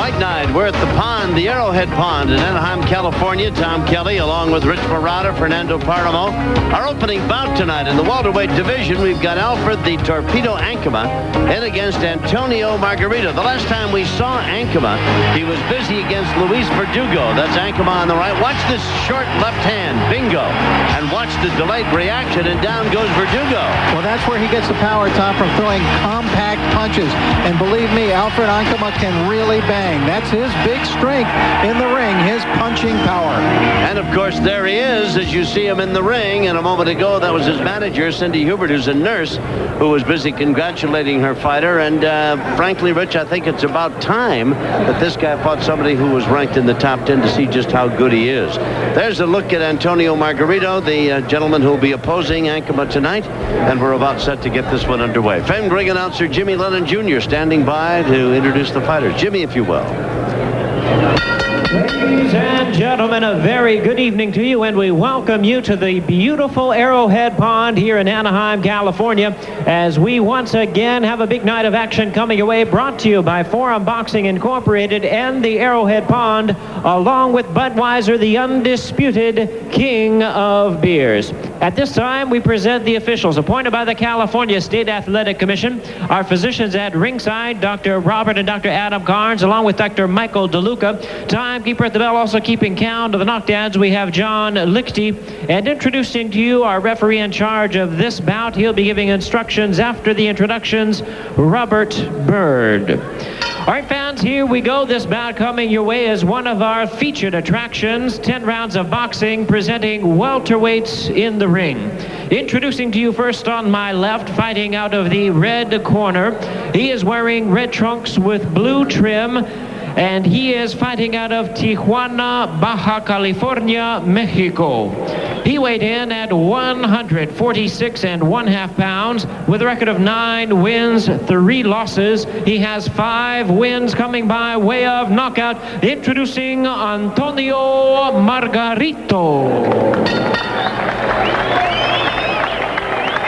Fight night. We're at the pond, the Arrowhead Pond in Anaheim, California. Tom Kelly, along with Rich Marotta, Fernando Paramo. Our opening bout tonight in the welterweight division, we've got Alfred the Torpedo Ankamah in against Antonio Margarito. The last time we saw Ankamah, he was busy against Luis Verdugo. That's Ankamah on the right. Watch this short left hand. Bingo. And watch the delayed reaction, and down goes Verdugo. Well, that's where he gets the power, Tom, from throwing compact punches. And believe me, Alfred Ankamah can really bang. That's his big strength in the ring, his punching power. And, of course, there he is as you see him in the ring. And a moment ago, that was his manager, Cindy Hubert, who's a nurse, who was busy congratulating her fighter. And, frankly, Rich, I think it's about time that this guy fought somebody who was ranked in the top 10 to see just how good he is. There's a look at Antonio Margarito, the gentleman who will be opposing Ankamah tonight. And we're about set to get this one underway. Famed ring announcer Jimmy Lennon Jr. standing by to introduce the fighters. Jimmy, if you will. Ladies and gentlemen, a very good evening to you, and we welcome you to the beautiful Arrowhead Pond here in Anaheim, California, as we once again have a big night of action coming your way, brought to you by Forum Boxing Incorporated and the Arrowhead Pond, along with Budweiser, the undisputed king of beers. At this time, we present the officials appointed by the California State Athletic Commission. Our physicians at ringside, Dr. Robert and Dr. Adam Carnes, along with Dr. Michael DeLuca. Timekeeper at the bell, also keeping count of the knockdowns, we have John Lichty. And introducing to you our referee in charge of this bout. He'll be giving instructions after the introductions, Robert Bird. All right, fans, here we go. This bout coming your way is one of our featured attractions, 10 rounds of boxing, presenting welterweights in the ring. Introducing to you first on my left, fighting out of the red corner. He is wearing red trunks with blue trim, and he is fighting out of Tijuana, Baja California, Mexico. He weighed in at 146 1/2 pounds with a record of 9 wins, 3 losses. He has 5 wins coming by way of knockout. Introducing Antonio Margarito.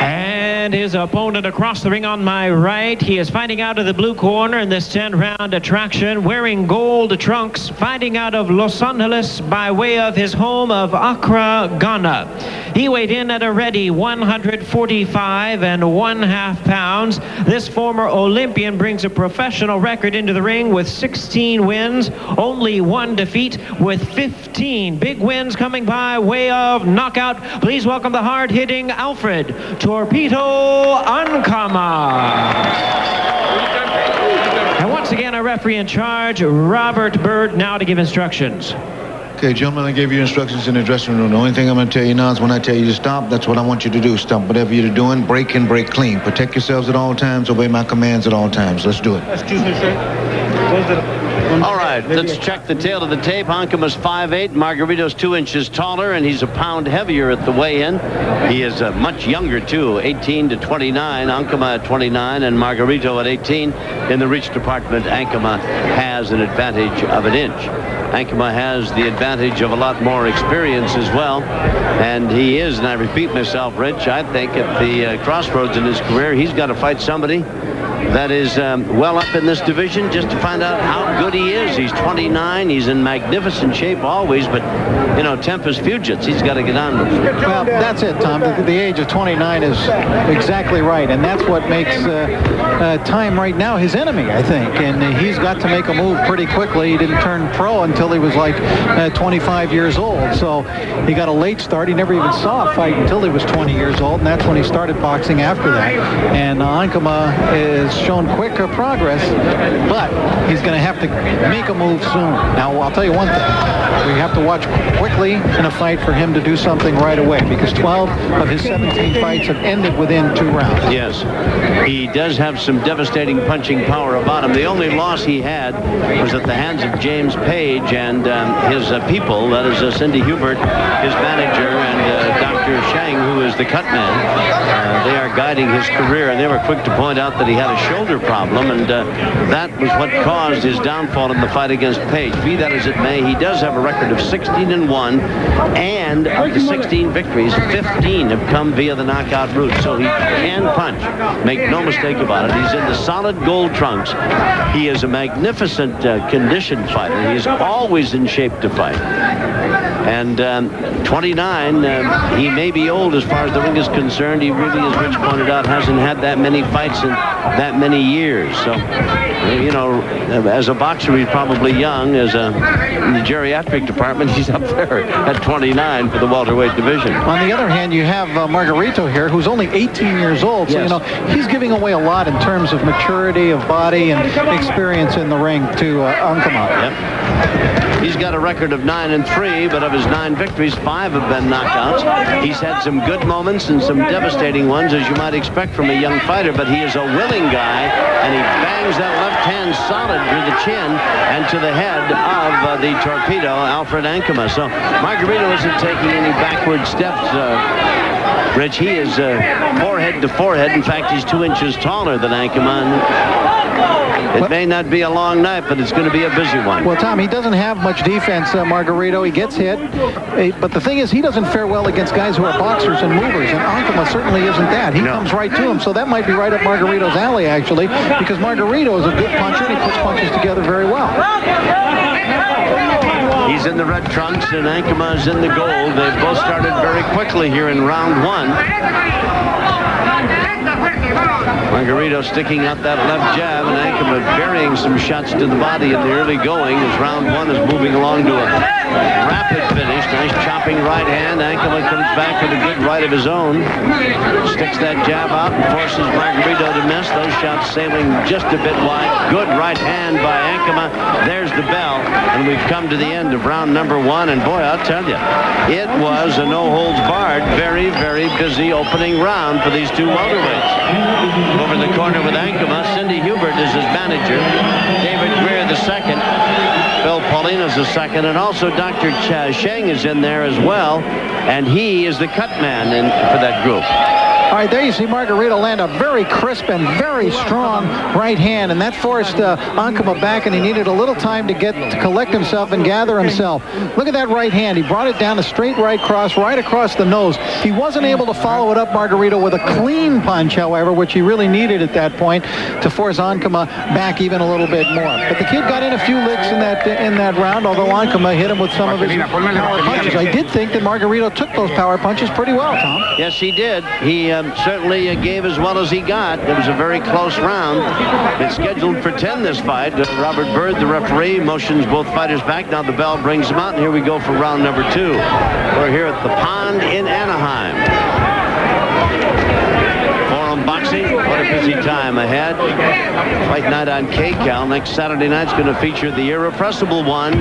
And his opponent across the ring on my right, he is fighting out of the blue corner in this 10-round attraction, wearing gold trunks, fighting out of Los Angeles by way of his home of Accra, Ghana. He weighed in at a ready 145 1/2 pounds. This former Olympian brings a professional record into the ring with 16 wins, only 1 defeat, with 15 big wins coming by way of knockout. Please welcome the hard-hitting Alfred Torpedo Ankamah. And once again, our referee in charge, Robert Bird, now to give instructions. Okay, gentlemen, I gave you instructions in the dressing room. The only thing I'm going to tell you now is when I tell you to stop, that's what I want you to do. Stop whatever you're doing. Break and break clean. Protect yourselves at all times. Obey my commands at all times. Let's do it. Excuse me, sir. All right, let's check the tail of the tape. Ankamah's 5'8", Margarito's 2 inches taller, and he's a pound heavier at the weigh-in. He is much younger, too, 18 to 29. Ankamah at 29 and Margarito at 18. In the reach department, Ankamah has an advantage of an inch. Ankamah has the advantage of a lot more experience as well. And he is, and I repeat myself, Rich, I think at the crossroads in his career, he's got to fight somebody that is well up in this division just to find out how good he is. He's 29. He's in magnificent shape always, but, you know, tempus fugits. He's got to get on. Well, that's it, Tom. The age of 29 is exactly right, and that's what makes time right now his enemy, I think. And he's got to make a move pretty quickly. He didn't turn pro until he was like 25 years old, so he got a late start. He never even saw a fight until he was 20 years old, and that's when he started boxing after that. And Ankamah has shown quicker progress, but he's going to have to make a move soon. Now, I'll tell you one thing. We have to watch quickly in a fight for him to do something right away, because 12 of his 17 fights have ended within 2 rounds. Yes, he does have some devastating punching power about him. The only loss he had was at the hands of James Page and his people, that is Cindy Hubert, his manager, and Dr. Shang, who is the cut man. They are guiding his career, and they were quick to point out that he had a shoulder problem, and that was what caused his downfall in the fight against Page. Be that as it may, he does have a record of 16-1, and of the 16 victories, 15 have come via the knockout route. So he can punch. Make no mistake about it. He's in the solid gold trunks. He is a magnificent conditioned fighter. He's always in shape to fight. And 29, he may be old as far as the ring is concerned. He really, as Rich pointed out, hasn't had that many fights in that many years. So, you know, as a boxer, he's probably young. As in the geriatric department, he's up there at 29 for the welterweight division. On the other hand, you have Margarito here, who's only 18 years old. So, yes. you know, he's giving away a lot in terms of maturity of body and experience in the ring to Ankamah. Yep. He's got a record of 9-3, but of his 9 victories, 5 have been knockouts. He's had some good moments and some devastating ones, as you might expect from a young fighter, but he is a willing guy, and he bangs that left hand solid through the chin and to the head of the torpedo, Alfred Ankamah. So Margarito isn't taking any backward steps. Rich, he is forehead to forehead. In fact, he's 2 inches taller than Ankamah. It may not be a long night, but it's going to be a busy one. Well, Tom, he doesn't have much defense, Margarito. He gets hit. But the thing is, he doesn't fare well against guys who are boxers and movers, and Ankamah certainly isn't that. He comes right to him, so that might be right up Margarito's alley, actually, because Margarito is a good puncher, and he puts punches together very well. He's in the red trunks, and Ankamah's in the gold. They both started very quickly here in round 1. Margarito sticking out that left jab, and Ankamah burying some shots to the body in the early going as round 1 is moving along to a rapid finish. Nice chopping right hand. Ankamah comes back with a good right of his own. Sticks that jab out and forces Margarito to miss. Those shots sailing just a bit wide. Good right hand by Ankamah. There's the bell, and we've come to the end of round number 1. And boy, I'll tell you, it was a no-holds-barred, very, very busy opening round for these two welterweights. Over in the corner with Ankamah, Cindy Hubert is his manager. David Greer the second. Phil Paulina's the second. And also Dr. Sheng is in there as well. And he is the cut man for that group. All right, there you see Margarito land a very crisp and very strong right hand, and that forced Ankamah back, and he needed a little time to collect himself and gather himself. Look at that right hand. He brought it down a straight right cross, right across the nose. He wasn't able to follow it up, Margarito, with a clean punch, however, which he really needed at that point to force Ankamah back even a little bit more. But the kid got in a few licks in that round, although Ankamah hit him with some of his power punches. I did think that Margarito took those power punches pretty well, Tom. Yes, he did. He certainly gave as well as he got. It was a very close round. It's scheduled for 10, this fight. Robert Byrd, the referee, motions both fighters back. Now the bell brings them out, and here we go for round number 2. We're here at the Pond in Anaheim. Forum Boxing, what a busy time ahead. Fight night on KCAL. Next Saturday night's going to feature the irrepressible one,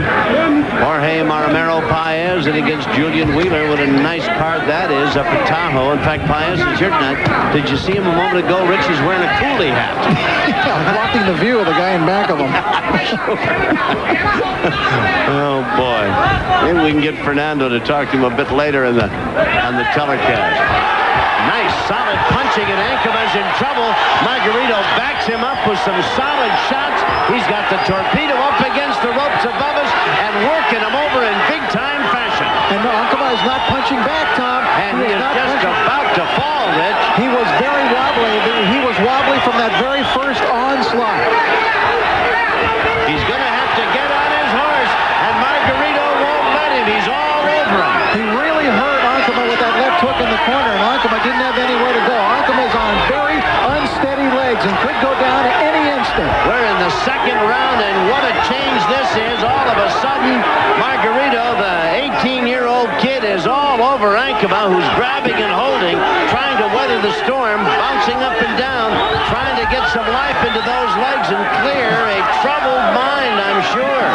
Jorge Maromero Paez, and against Julian Wheeler. What a nice card that is up at Tahoe. In fact, Paez is here tonight. Did you see him a moment ago? Rich is wearing a coolie hat. Blocking the view of the guy in back of him. Oh, boy. Maybe we can get Fernando to talk to him a bit later on the telecast. Nice, solid punching, and Ankamah's in trouble. Margarito backs him up with some solid shots. He's got the torpedo up against the ropes above us and working him over in big-time fashion. And Ankamah is not punching back, Tom. And he is just about to fall, Rich. He was very wobbly. He was wobbly from that very first onslaught. He's going to have to get on his horse, and Margarito won't let him. He's all over him. He really hurt Ankamah with that left hook in the corner, and Ankamah didn't have anywhere to go. Ankamah is on very unsteady legs and could go down at any instant. We're in the second round, and what a change this is. All of a sudden, Margarito, the 18-year-old kid, is all over Ankamah, who's grabbing and holding, trying to weather the storm, bouncing up and down, trying to get some life into those legs and clear a troubled mind, I'm sure.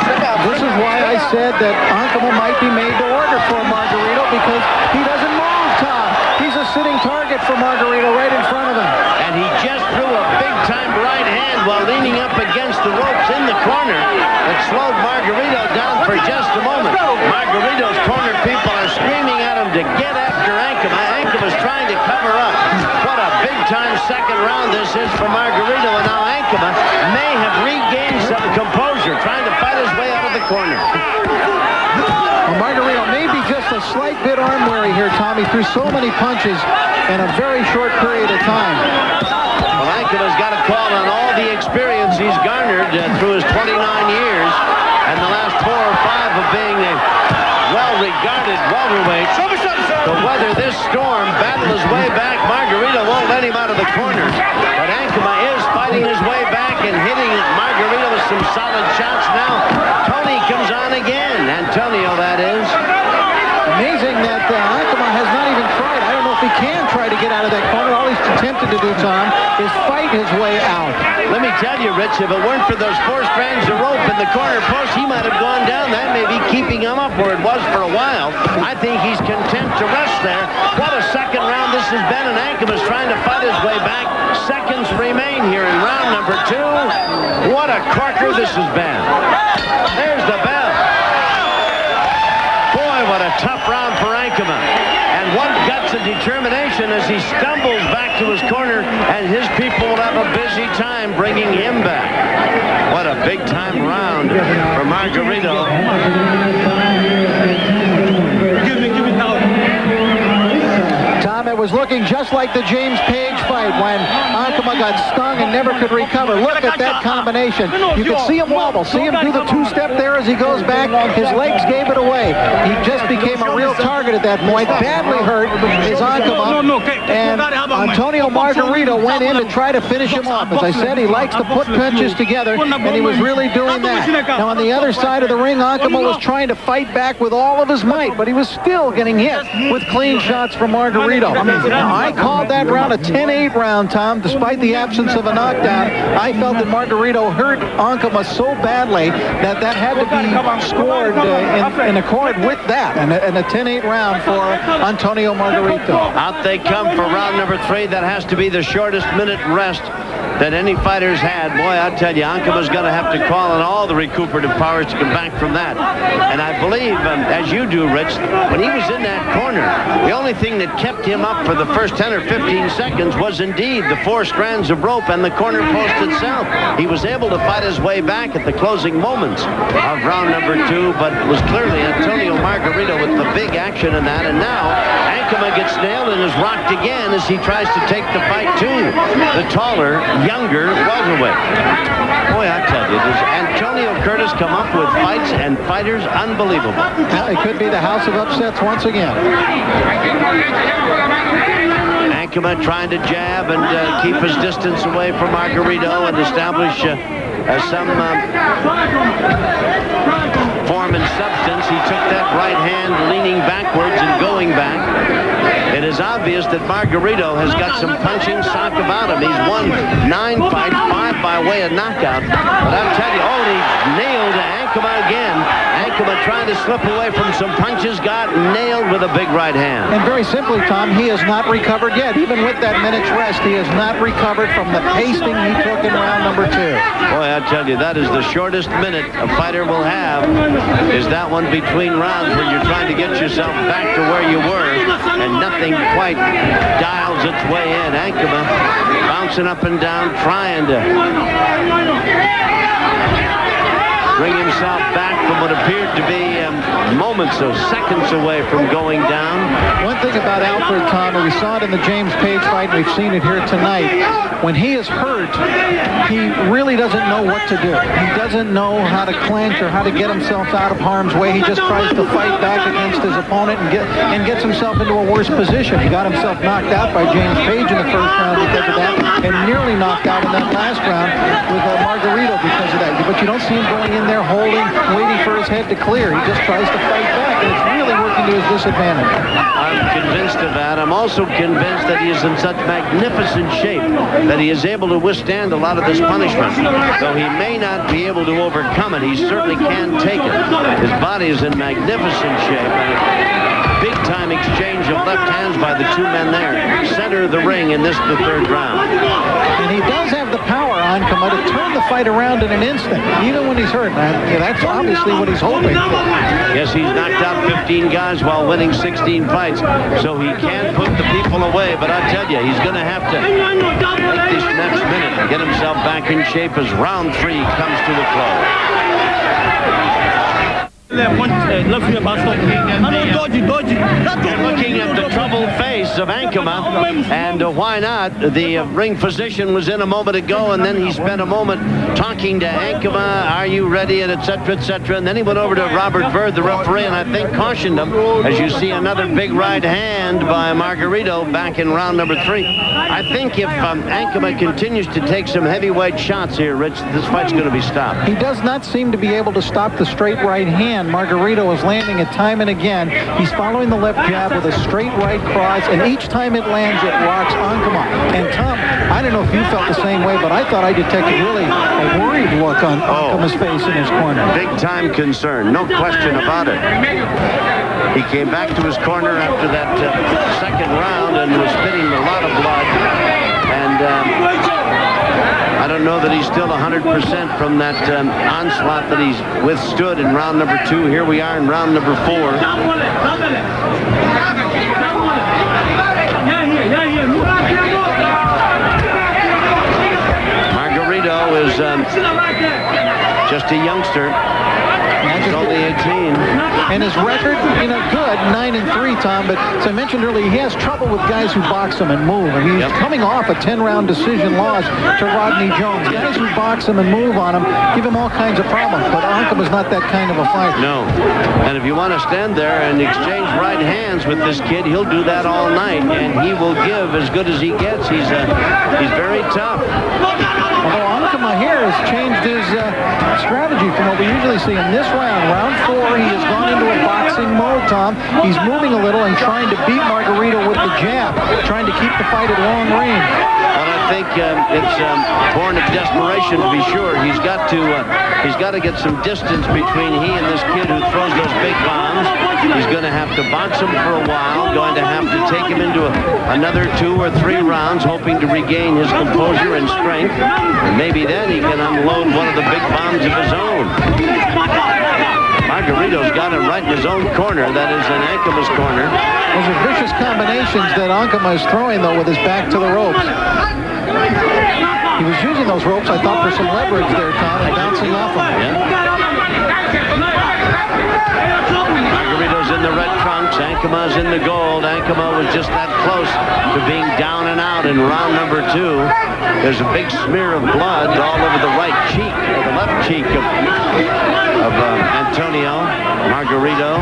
This is why I said that Ankamah might be made to order for Margarito, because he doesn't move, Tom. He's a sitting target for Margarito right in front of him. And he just threw a big-time right hand while leaning up against the ropes in the corner. It slowed Margarito down for just a moment. Margarito's corner people are screaming at him to get after Ankamah. Ankamah's trying to cover up. What a big big-time second round this is for Margarito, and now Ankamah may have regained some composure, trying to fight his way out of the corner. Well, Margarito may be just a slight bit arm weary here, Tommy, threw so many punches in a very short period of time. Well, Ankamah's got a call on all the experience he's garnered through his 29 years and the last 4 or 5 of being a well-regarded welterweight. To weather this storm, battle his way back. Margarito won't let him out of the corner, but Ankamah is fighting his way back and hitting Margarito with some solid shots. Now Tony comes on again. Antonio, that is. Amazing that Ankamah has not even tried. I don't know if he can try to get out of that corner. All he's attempted to do, Tom, is fight his way out. Let me tell you, Rich, if it weren't for those 4 strands of rope in the corner post, he might have gone down. That may be keeping him up where it was for a while. I think he's content to rest there. What a second round this has been, and Ankamah's trying to fight his way back. Seconds remain here in round number 2. What a corker this has been. There's the bell. Boy, what a tough round for Ankamah. And what guts and determination as he stumbles back to his corner, and his people will have a busy time bringing him back. What a big-time round for Margarito. Tom, it was looking just like the James Page fight when Ankamah got stung and never could recover. Look at that combination. You could see him wobble. See him do the 2-step there as he goes back. His legs gave it away. He just became a real target at that point. Badly hurt is Ankamah. And Antonio Margarito went in to try to finish him off. As I said, he likes to put punches together, and he was really doing that. Now, on the other side of the ring, Ankamah was trying to fight back with all of his might, but he was still getting hit with clean shots from Margarito. Now, I called that round a 10-8 round, Tom. Despite the absence of a knockdown, I felt that Margarito hurt Ankamah so badly that that had to be scored in accord with that, and a 10-8 round for Antonio Margarito. Out they come for round number 3. That has to be the shortest minute rest that any fighter's had. Boy, I tell you, Ankamah's going to have to call on all the recuperative powers to come back from that. And I believe, as you do, Rich, when he was in that corner, the only thing that kept him up for the first 10 or 15 seconds was indeed the 4 strands of rope and the corner post itself. He was able to fight his way back at the closing moments of round number 2, but it was clearly Antonio Margarito with the big action in that. And now Ankamah gets nailed and is rocked again as he tries to take the fight to the taller, younger welterweight. Boy, I tell you, does Antonio Curtis come up with fights and fighters unbelievable. Well, it could be the house of upsets once again. Ankamah trying to jab and keep his distance away from Margarito and establish some form and substance. He took that right hand leaning backwards and going back. It is obvious that Margarito has got some punching stock about him. He's won 9 fights, 5 by way of knockout. But I'll tell you, he nailed Ankamah again. Ankamah trying to slip away from some punches, got nailed with a big right hand. And very simply, Tom, he has not recovered yet. Even with that minute's rest, he has not recovered from the pasting he took in round number 2. Boy, I tell you, that is the shortest minute a fighter will have, is that one between rounds where you're trying to get yourself back to where you were, and nothing quite dials its way in. Ankamah bouncing up and down, trying to bring himself back from what appeared to be moments or seconds away from going down. One thing about Alfred, Tom, and we saw it in the James Page fight, and we've seen it here tonight, when he is hurt, he really doesn't know what to do. He doesn't know how to clinch or how to get himself out of harm's way. He just tries to fight back against his opponent and gets himself into a worse position. He got himself knocked out by James Page in the first round because of that, and nearly knocked out in that last round with Margarito because of that. But you don't see him going in there holding, waiting for his head to clear. He just tries to fight back, and it's really working to his disadvantage. I'm convinced of that. I'm also convinced that he is in such magnificent shape that he is able to withstand a lot of this punishment. Though he may not be able to overcome it, he certainly can take it. His body is in magnificent shape. big-time exchange of left hands by the two men there. Center of the ring in the third round. And he does have the power, Ankamah, to turn the fight around in an instant, even when he's hurt. That's obviously what he's hoping for. Yes, he's knocked out 15 guys while winning 16 fights, so he can put the people away. But I tell you, he's going to have to take this next minute and get himself back in shape as round 3 comes to a close. And looking at the troubled face of Ankamah, and why not? The ring physician was in a moment ago, and then he spent a moment talking to Ankamah, are you ready, and et cetera, and then he went over to Robert Bird, the referee, and I think cautioned him, as you see another big right hand by Margarito back in round number 3. I think if Ankamah continues to take some heavyweight shots here, Rich, this fight's going to be stopped. He does not seem to be able to stop the straight right hand. Margarito is landing it time and again. He's following the left jab with a straight right cross, and each time it lands, it rocks Ankamah. And Tom, I don't know if you felt the same way, but I thought I detected really a worried look on Ankamah's face in his corner. Big time concern, no question about it. He came back to his corner after that second round and was spitting a lot of blood. And I don't know that he's still 100% from that onslaught that he's withstood in round number 2. Here we are in round number 4. Margarito is just a youngster. He's only 18. And his record, good, 9-3, Tom. But as I mentioned earlier, he has trouble with guys who box him and move. And he's coming off a 10-round decision loss to Rodney Jones. Guys who box him and move on him give him all kinds of problems. But Ankamah's not that kind of a fighter. No. And if you want to stand there and exchange right hands with this kid, he'll do that all night. And he will give as good as he gets. He's very tough. Although Ankamah here has changed his strategy from what we usually see in this round. Round 4, he has gone into a boxing mode, Tom. He's moving a little and trying to beat Margarito with the jab, trying to keep the fight at long range. Well, I think it's born of desperation, to be sure. He's got to get some distance between he and this kid who throws those big bombs. He's going to have to box him for a while, going to have to take him into another 2 or 3 rounds, hoping to regain his composure and strength. And maybe then he can unload one of the big bombs of his own. Margarito's got him right in his own corner. That is in Ankamah's corner. Those are vicious combinations that Ankamah is throwing, though, with his back to the ropes. He was using those ropes, I thought, for some leverage there, Tom, and bouncing off them. Margarito's in the red trunks. Ankamah's in the gold. Ankamah was just that close to being down and out in round number 2. There's a big smear of blood all over the right cheek, or the left cheek of Antonio Margarito.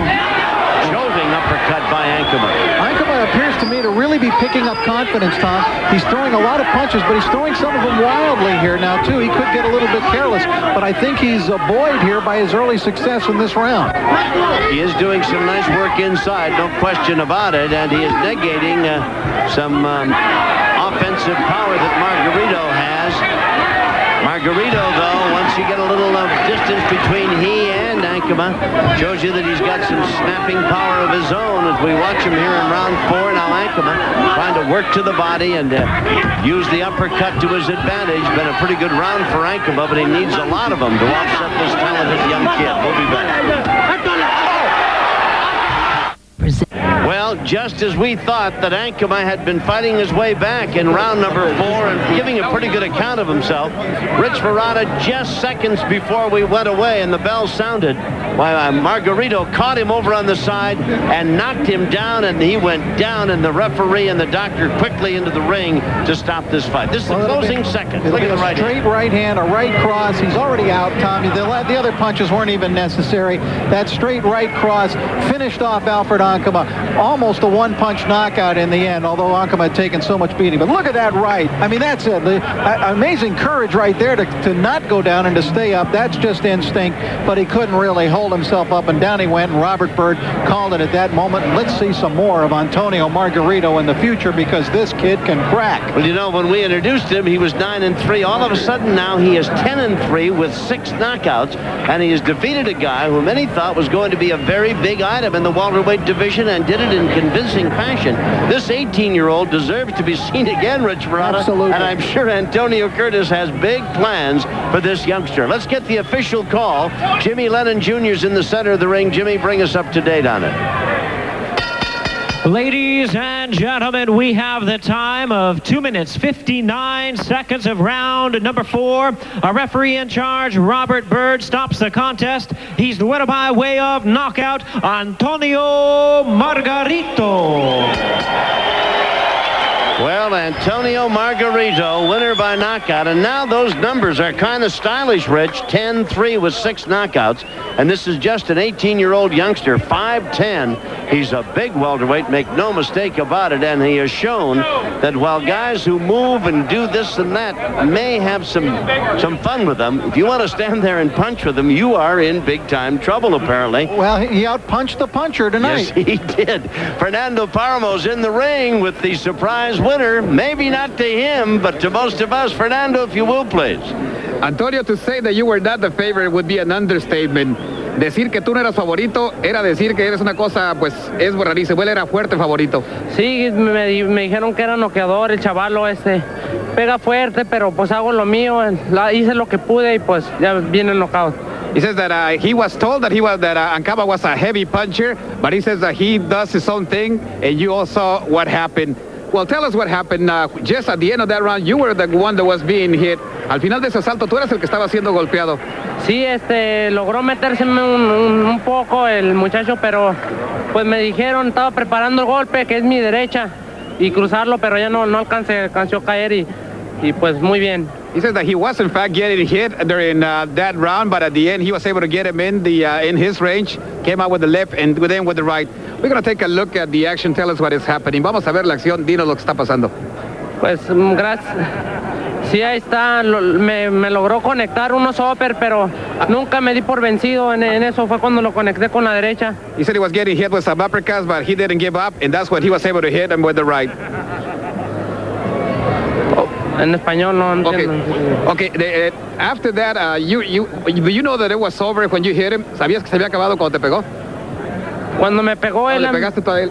Jolting uppercut by Ankamah. Ankamah appears to me to really be picking up confidence, Tom. He's throwing a lot of punches, but he's throwing some of them wildly here now, too. He could get a little bit careless, but I think he's buoyed here by his early success in this round. He is doing some nice work inside, no question about it, and he is negating some offensive power that Margarito has. Margarito, though, once you get a little distance between he and Ankamah, shows you that he's got some snapping power of his own as we watch him here in round 4. Now Ankamah trying to work to the body and use the uppercut to his advantage. Been a pretty good round for Ankamah, but he needs a lot of them to offset this talented young kid. We'll be back. Well, just as we thought that Ankamah had been fighting his way back in round number 4 and giving a pretty good account of himself, Rich Ferrata, just seconds before we went away and the bell sounded, Margarito caught him over on the side and knocked him down, and he went down, and the referee and the doctor quickly into the ring to stop this fight. This is the closing second. Look at the right hand. Straight right hand, a right cross. He's already out, Tommy. The other punches weren't even necessary. That straight right cross finished off Alfred Ankamah. Almost a one-punch knockout in the end, although Ankamah had taken so much beating. But look at that right. I mean, that's it. Amazing courage right there to not go down and to stay up. That's just instinct, but he couldn't really hold himself up, and down he went, and Robert Bird called it at that moment. And let's see some more of Antonio Margarito in the future, because this kid can crack. Well, you know, when we introduced him, he was 9-3. All of a sudden now he is 10-3 with 6 knockouts, and he has defeated a guy who many thought was going to be a very big item in the welterweight division, and did it in convincing fashion. This 18-year-old deserves to be seen again, Rich Verrata. Absolutely. And I'm sure Antonio Curtis has big plans for this youngster. Let's get the official call. Jimmy Lennon Jr.'s in the center of the ring. Jimmy, bring us up to date on it. Ladies and gentlemen, we have the time of 2 minutes, 59 seconds of round number 4. Our referee in charge, Robert Bird, stops the contest. He's the winner by way of knockout, Antonio Margarito. Well, Antonio Margarito, winner by knockout. And now those numbers are kind of stylish, Rich. 10-3 with 6 knockouts. And this is just an 18-year-old youngster, 5'10". He's a big welterweight, make no mistake about it. And he has shown that while guys who move and do this and that may have some fun with them, if you want to stand there and punch with them, you are in big-time trouble, apparently. Well, he outpunched the puncher tonight. Yes, he did. Fernando Parmo's in the ring with the surprise winner. Maybe not to him, but to most of us. Fernando, if you will, please. Antonio, to say that you were not the favorite would be an understatement. Decir que tú no eras favorito era decir que eres una cosa, pues, es rarísimo. Él era fuerte favorito. Sí, me dijeron que era noqueador, el chavalo pega fuerte, pero pues hago lo mío, hice lo que pude y pues ya viene el knockout. He says that he was told that Ankamah was a heavy puncher, but he says that he does his own thing, and you all saw what happened. Well, tell us what happened. Just at the end of that round, you were the one that was being hit. Al final de ese asalto, tú eras el que estaba siendo golpeado. Sí, logró meterse un poco el muchacho, pero pues me dijeron, estaba preparando el golpe, que es mi derecha, y cruzarlo, pero ya no alcanzó a caer y pues muy bien. He says that he was in fact getting hit during that round, but at the end he was able to get him in his range, came out with the left and then with the right. We're going to take a look at the action. Tell us what is happening. Vamos a ver la acción. Dinos lo que está pasando. Pues gracias. Sí, ahí está. Me logró conectar unos upper, pero nunca me di por vencido. En eso fue cuando lo conecté con la derecha. He said he was getting hit with some uppercuts, but he didn't give up, and that's when he was able to hit him with the right. En español no entiendo. Okay. After that, you know that it was over when you hit him. ¿Sabías que se había acabado cuando te pegó? Cuando me pegó él, le pegaste tú a él.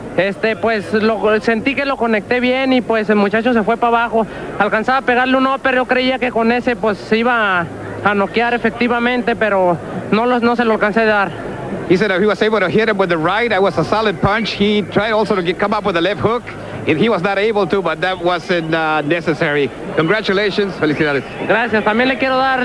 Pues sentí que lo conecté bien y pues el muchacho se fue para abajo. Alcanzaba a pegarle un upper, yo creía que con ese pues se iba a noquear efectivamente, pero no se lo alcancé a dar. He said that he was able to hit him with the right. It was a solid punch. He tried also to come up with a left hook. And he was not able to, but that wasn't necessary. Congratulations. Felicidades. Gracias. También le quiero dar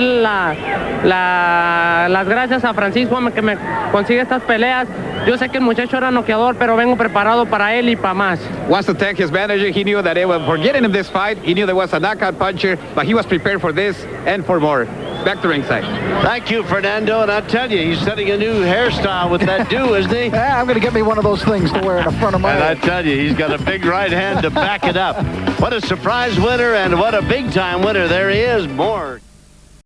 las gracias a Francisco que me consigue estas peleas. Yo sé que el muchacho era noqueador, pero vengo preparado para él y para más. Wants to thank his manager. He knew that for getting him this fight, he knew there was a knockout puncher, but he was prepared for this and for more. Back to ringside. Thank you, Fernando. And I tell you, he's setting a new hairstyle with that do, isn't he? I'm going to get me one of those things to wear in the front of my And head. I tell you, he's got a big right hand to back it up. What a surprise winner and what a big-time winner. There he is. More.